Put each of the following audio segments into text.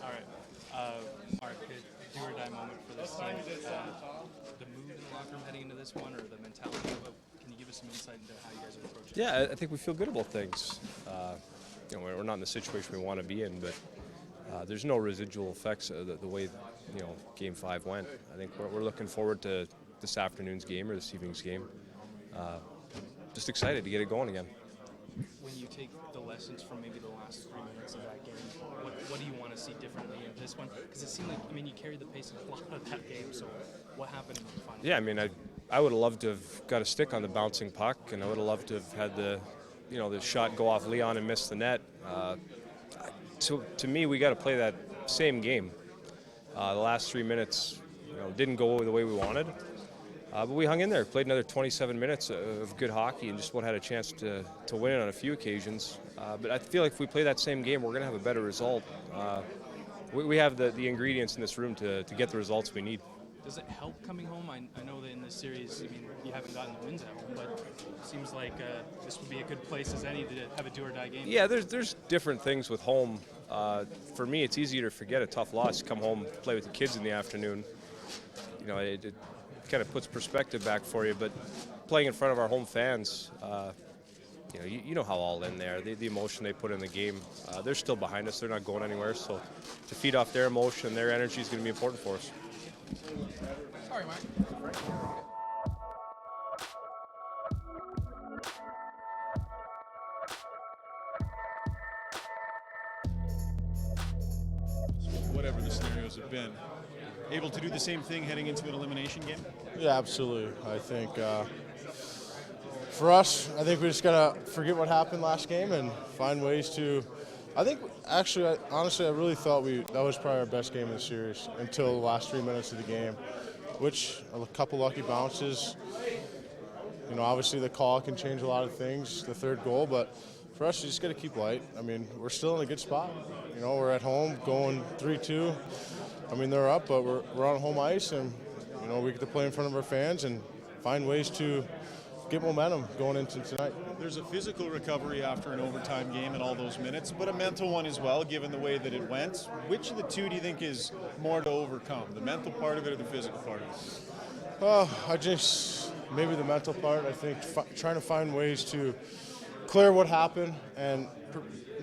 All right. Mark, a do or die moment for this team. The mood in the locker room heading into this one, or the mentality of it. Can you give us some insight into how you guys are approaching it? Yeah, I think we feel good about things. We're not in the situation we want to be in, but there's no residual effects of the way Game 5 went. I think we're looking forward to this afternoon's game or this evening's game. Just excited to get it going again. When you take the lessons from maybe the last 3 minutes of that game, what do you want to see differently in this one? Because it seemed like, you carried the pace of a lot of that game, so what happened in the final? Yeah, I would have loved to have got a stick on the bouncing puck, and I would have loved to have had the shot go off Leon and miss the net. So to me, we got to play that same game. The last 3 minutes, didn't go the way we wanted. But we hung in there, played another 27 minutes of good hockey, and just had a chance to win it on a few occasions. But I feel like if we play that same game, we're going to have a better result. We have the ingredients in this room to get the results we need. Does it help coming home? I know that in this series, you haven't gotten the wins at home, but it seems like this would be a good place as any to have a do-or-die game. Yeah, there's different things with home. For me, it's easier to forget a tough loss, come home, play with the kids in the afternoon. It kind of puts perspective back for you, but playing in front of our home fans, you know how all in there, the emotion they put in the game, they're still behind us, they're not going anywhere, so to feed off their emotion, their energy is going to be important for us. Sorry, Mike. Whatever the scenarios have been, able to do the same thing heading into an elimination game? Yeah, absolutely. I think for us, I think we just got to forget what happened last game and find ways to – I think actually, honestly, I really thought that was probably our best game in the series until the last 3 minutes of the game, which a couple lucky bounces. Obviously the call can change a lot of things, the third goal, but for us, you just got to keep light. We're still in a good spot. We're at home going 3-2. They're up, but we're on home ice, and we get to play in front of our fans and find ways to get momentum going into tonight. There's a physical recovery after an overtime game in all those minutes, but a mental one as well, given the way that it went. Which of the two do you think is more to overcome, the mental part of it or the physical part of it? Maybe the mental part. I think trying to find ways to clear what happened and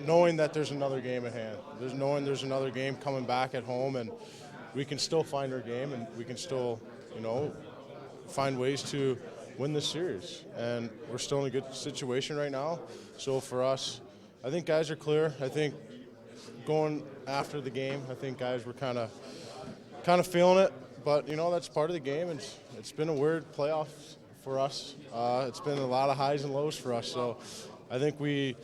knowing that there's another game at hand. Knowing there's another game coming back at home, and we can still find our game, and we can still, find ways to win this series. And we're still in a good situation right now. So for us, I think guys are clear. I think going after the game, I think guys were kind of feeling it. But that's part of the game, and it's been a weird playoff for us. It's been a lot of highs and lows for us. So I think we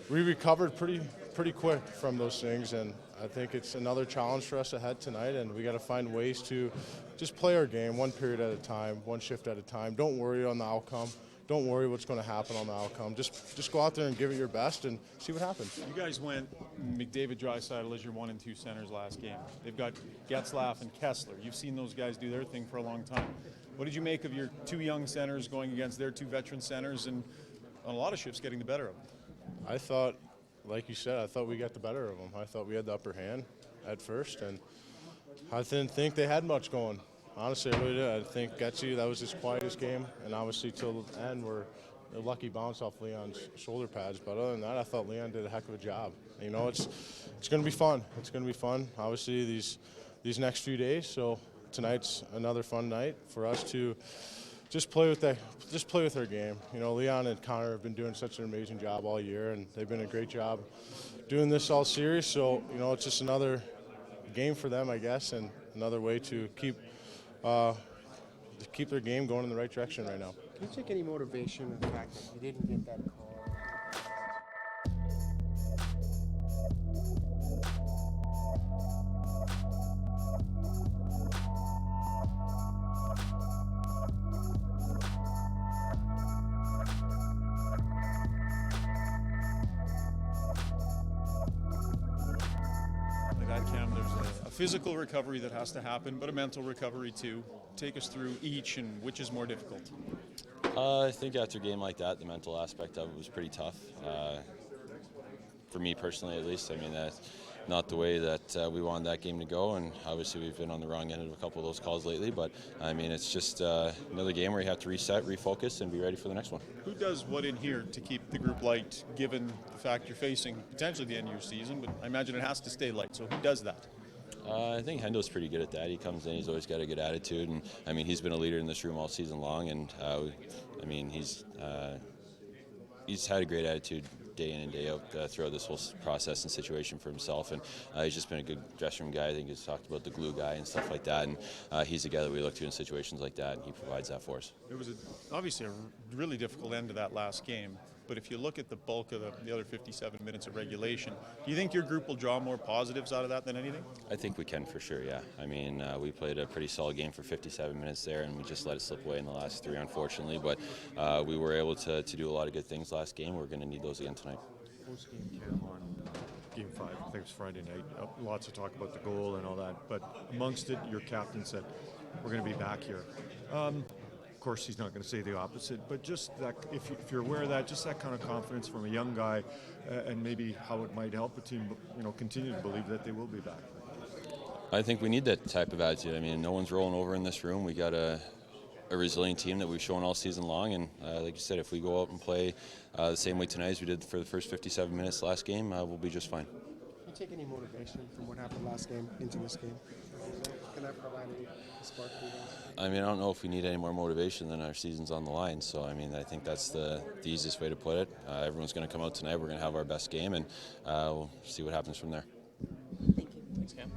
recovered pretty quick from those things, and I think it's another challenge for us ahead tonight, and we got to find ways to just play our game one period at a time, one shift at a time. Don't worry on the outcome. Don't worry what's going to happen on the outcome. Just go out there and give it your best and see what happens. You guys went McDavid, Draisaitl as your 1 and 2 centers last game. They've got Getzlaf and Kessler. You've seen those guys do their thing for a long time. What did you make of your 2 young centers going against their 2 veteran centers and on a lot of shifts getting the better of them? I thought, like you said, I thought we got the better of them. I thought we had the upper hand at first, and I didn't think they had much going. Honestly, I really did. I think Getzy, that was his quietest game, and obviously till the end, we're a lucky bounce off Leon's shoulder pads. But other than that, I thought Leon did a heck of a job. It's going to be fun. It's going to be fun. Obviously, these next few days. So tonight's another fun night for us to just play with our game. Leon and Connor have been doing such an amazing job all year, and they've been a great job doing this all series. So it's just another game for them, I guess, and another way to keep their game going in the right direction right now. Can you take any motivation in the fact that you didn't get that call? Cam, there's a physical recovery that has to happen, but a mental recovery too. Take us through each and which is more difficult. I think after a game like that, the mental aspect of it was pretty tough. For me personally, at least. not the way that we wanted that game to go, and obviously we've been on the wrong end of a couple of those calls lately, but I mean, it's just another game where you have to reset, refocus, and be ready for the next one. Who does what in here to keep the group light, given the fact you're facing potentially the end of your season, but I imagine it has to stay light, so who does that? I think Hendo's pretty good at that. He comes in, he's always got a good attitude, and I mean, he's been a leader in this room all season long, and I mean, he's had a great attitude day in and day out throughout this whole process and situation for himself, and he's just been a good dressing room guy. I think he's talked about the glue guy and stuff like that, and he's the guy that we look to in situations like that, and he provides that for us. It was obviously a really difficult end to that last game, but if you look at the bulk of the other 57 minutes of regulation, do you think your group will draw more positives out of that than anything? I think we can for sure, yeah. I mean, we played a pretty solid game for 57 minutes there, and we just let it slip away in the last 3, unfortunately, but we were able to do a lot of good things last game. We're going to need those again tonight. Post-game Cam on Game 5, I think it was Friday night. Lots of talk about the goal and all that, but amongst it, your captain said, we're going to be back here. Of course, he's not going to say the opposite, but just that, if you're aware of that, just that kind of confidence from a young guy, and maybe how it might help a team, continue to believe that they will be back. I think we need that type of attitude. I mean, no one's rolling over in this room. We got a resilient team that we've shown all season long, and like you said, if we go out and play the same way tonight as we did for the first 57 minutes last game, we'll be just fine. Can you take any motivation from what happened last game into this game? Can that provide any spark for you guys? I mean, I don't know if we need any more motivation than our season's on the line. So, I mean, I think that's the easiest way to put it. Everyone's going to come out tonight. We're going to have our best game, and we'll see what happens from there. Thank you. Thanks, Cam.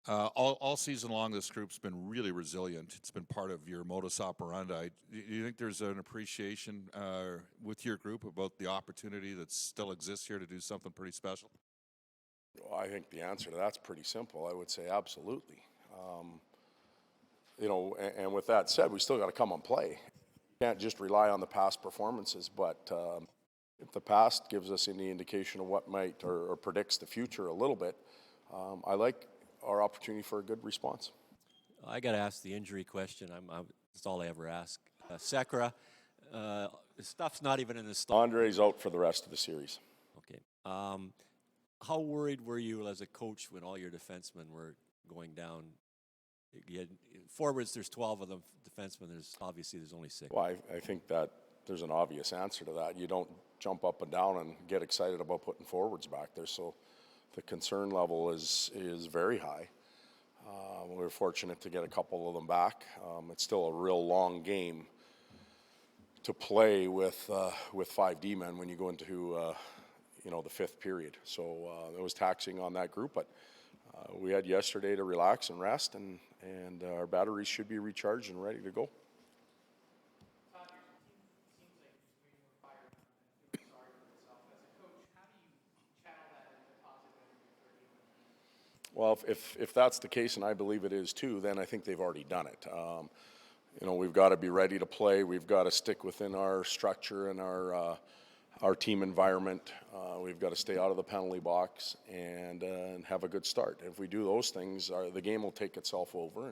All season long, this group's been really resilient. It's been part of your modus operandi. Do you think there's an appreciation with your group about the opportunity that still exists here to do something pretty special? Well, I think the answer to that's pretty simple. I would say absolutely. And with that said, we still got to come and play. Can't just rely on the past performances, but if the past gives us any indication of what might or predicts the future a little bit, I like our opportunity for a good response. I got to ask the injury question. That's all I ever ask. Sekera, stuff's not even in the stock. Andre's out for the rest of the series. Okay. How worried were you as a coach when all your defensemen were going down? You had forwards, there's 12 of them. Defensemen, there's only 6. Well, I think that there's an obvious answer to that. You don't jump up and down and get excited about putting forwards back there. So the concern level is very high. We were fortunate to get a couple of them back. It's still a real long game to play with 5 D-men when you go into the 5th period. So it was taxing on that group, but we had yesterday to relax and rest, and our batteries should be recharged and ready to go. Well, if that's the case, and I believe it is too, then I think they've already done it. We've got to be ready to play. We've got to stick within our structure and our team environment. We've got to stay out of the penalty box and have a good start. If we do those things, the game will take itself over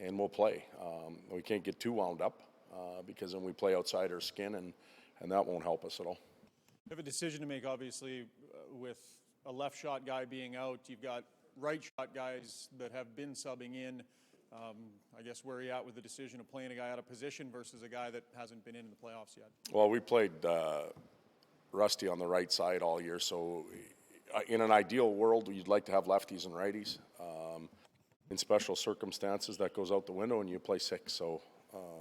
and we'll play. We can't get too wound up because then we play outside our skin and that won't help us at all. You have a decision to make, obviously, with a left shot guy being out. You've got right shot guys that have been subbing in. I guess where are you at with the decision of playing a guy out of position versus a guy that hasn't been in the playoffs yet? Well, we played Rusty on the right side all year, so in an ideal world, you'd like to have lefties and righties. In special circumstances, that goes out the window and you play 6. So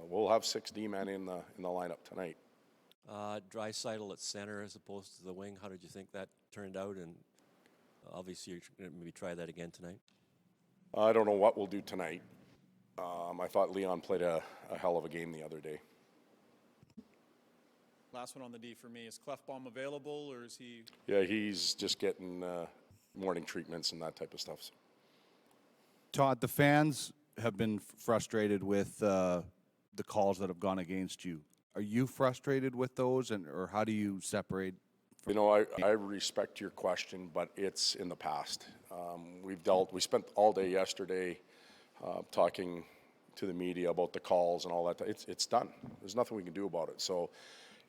we'll have 6 D-men in the lineup tonight. Draisaitl at center as opposed to the wing. How did you think that turned out? And obviously, you're going to maybe try that again tonight. I don't know what we'll do tonight. I thought Leon played a hell of a game the other day. Last one on the D for me. Is Clefbaum available, or is he? Yeah, he's just getting morning treatments and that type of stuff. Todd, the fans have been frustrated with the calls that have gone against you. Are you frustrated with those, or how do you separate? I respect your question, but it's in the past. We spent all day yesterday talking to the media about the calls and all that. It's done. There's nothing we can do about it. So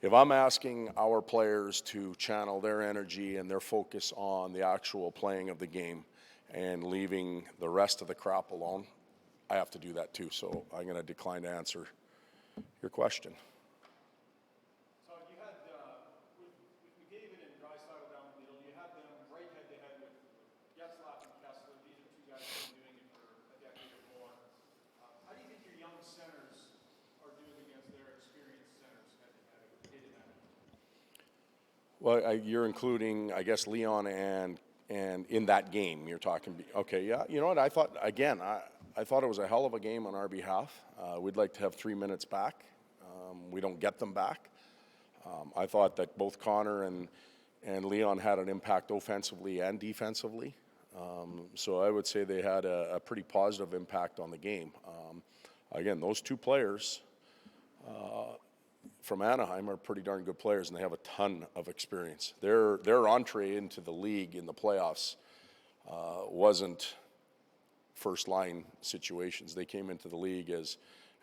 if I'm asking our players to channel their energy and their focus on the actual playing of the game and leaving the rest of the crap alone, I have to do that too. So I'm going to decline to answer your question. So you had, with McDavid and Draisaitl down the middle, you had them right head-to-head with Getzlaf and Kessler. These are 2 guys who've been doing it for a decade or more. How do you think your young centers are doing against their experienced centers head-to-head? Well, you're including, I guess, Leon and in that game you're talking. Okay, yeah. You know what? I thought it was a hell of a game on our behalf. We'd like to have 3 minutes back. We don't get them back. I thought that both Connor and Leon had an impact offensively and defensively. So I would say they had a pretty positive impact on the game. Again, those 2 players from Anaheim are pretty darn good players, and they have a ton of experience. Their entree into the league in the playoffs wasn't first-line situations. They came into the league as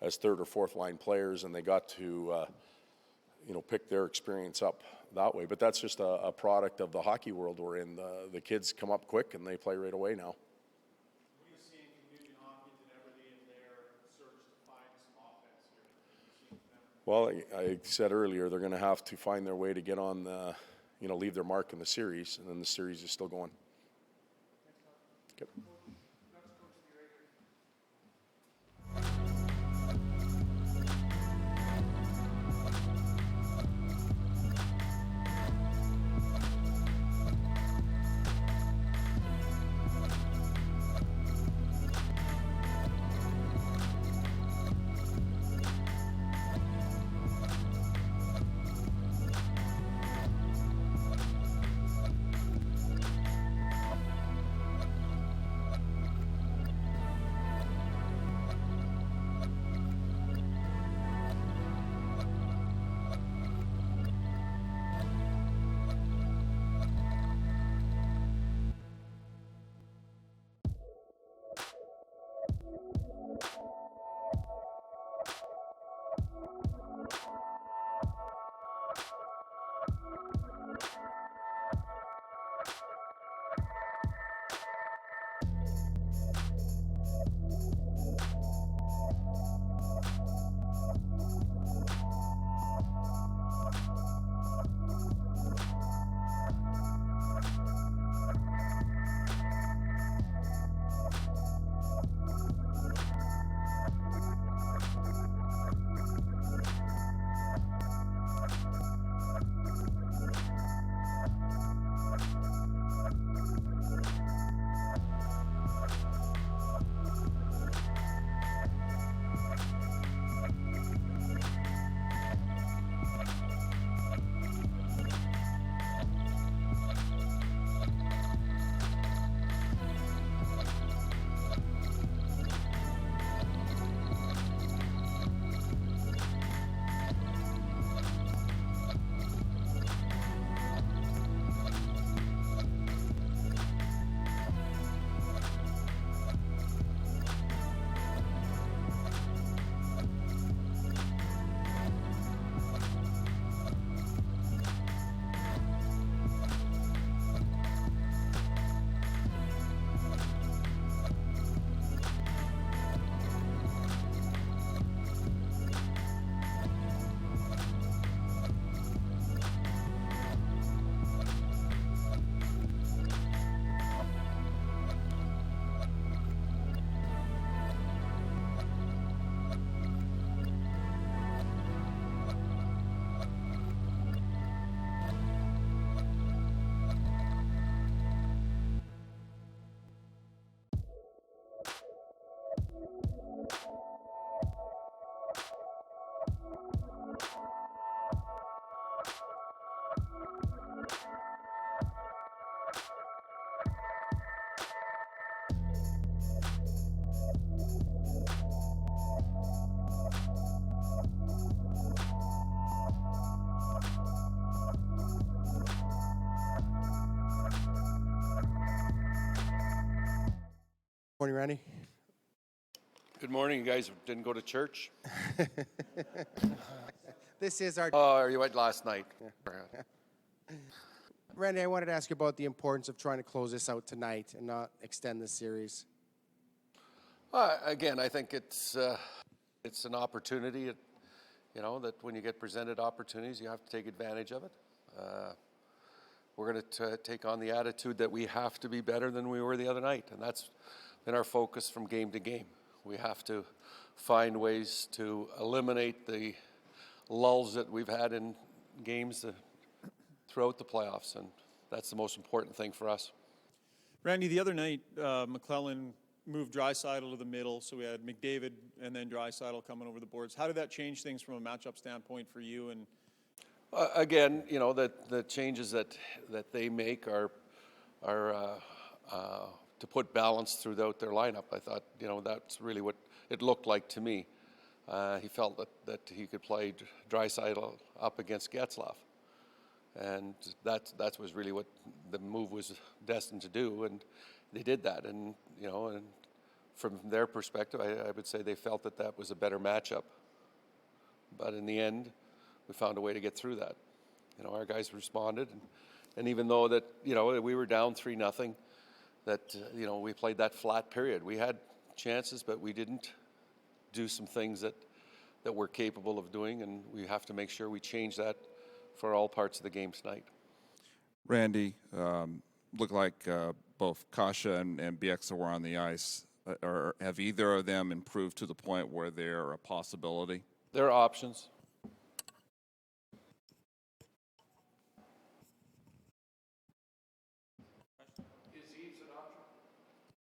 3rd or 4th line players, and they got to pick their experience up that way. But that's just a product of the hockey world we're in. The kids come up quick, and they play right away now. What are you seeing from Nugent Hopkins and Everly in their search to find some offense here? Well, I said earlier, they're going to have to find their way to get on leave their mark in the series, and then the series is still going. Yep. Morning, Randy. Good morning. You guys didn't go to church? This is our... Oh, you went last night. Randy, I wanted to ask you about the importance of trying to close this out tonight and not extend the series. Again, I think it's an opportunity, that when you get presented opportunities, you have to take advantage of it. We're going to take on the attitude that we have to be better than we were the other night, and that's been our focus from game to game. We have to find ways to eliminate the lulls that we've had in games throughout the playoffs, and that's the most important thing for us. Randy, the other night, McClellan moved Draisaitl to the middle, so we had McDavid and then Draisaitl coming over the boards. How did that change things from a matchup standpoint for you? And again, the changes that they make are to put balance throughout their lineup. I thought, that's really what it looked like to me. He felt that he could play Draisaitl up against Getzlaf. And that was really what the move was destined to do, and they did that. And and from their perspective, I would say they felt that was a better matchup. But in the end, we found a way to get through that. Our guys responded, and even though that we were down 3-0, that we played that flat period. We had chances, but we didn't do some things that we're capable of doing, and we have to make sure we change that for all parts of the game tonight. Randy, looked like both Kasha and Bieksa were on the ice. Or have either of them improved to the point where they're a possibility? There are options. Is Eves an option?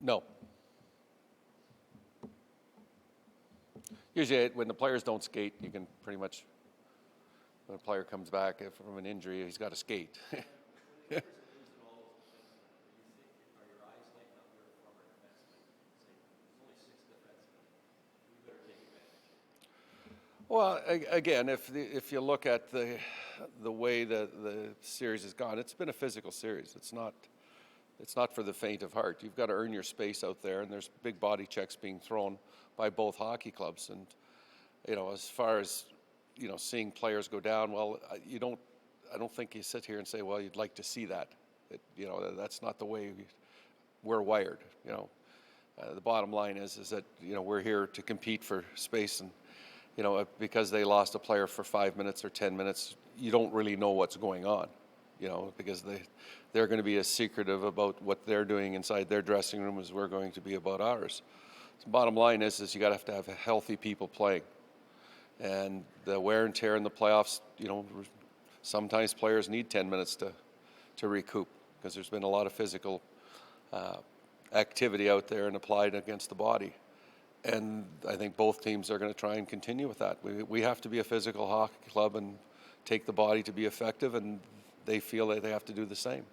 No. Usually when the players don't skate, you can pretty much, when a player comes back from an injury, he's got to skate. Well, again, if you look at the way the series has gone, it's been a physical series. It's not for the faint of heart. You've got to earn your space out there, and there's big body checks being thrown by both hockey clubs. And as far as seeing players go down, well, I don't think you sit here and say, well, you'd like to see that. That's not the way we're wired. The bottom line is that we're here to compete for space, and because they lost a player for 5 minutes or 10 minutes, you don't really know what's going on, because they're going to be as secretive about what they're doing inside their dressing room as we're going to be about ours. So bottom line is you got to have healthy people playing. And the wear and tear in the playoffs, sometimes players need 10 minutes to recoup, because there's been a lot of physical activity out there and applied against the body. And I think both teams are going to try and continue with that. We have to be a physical hockey club and take the body to be effective, and they feel that they have to do the same.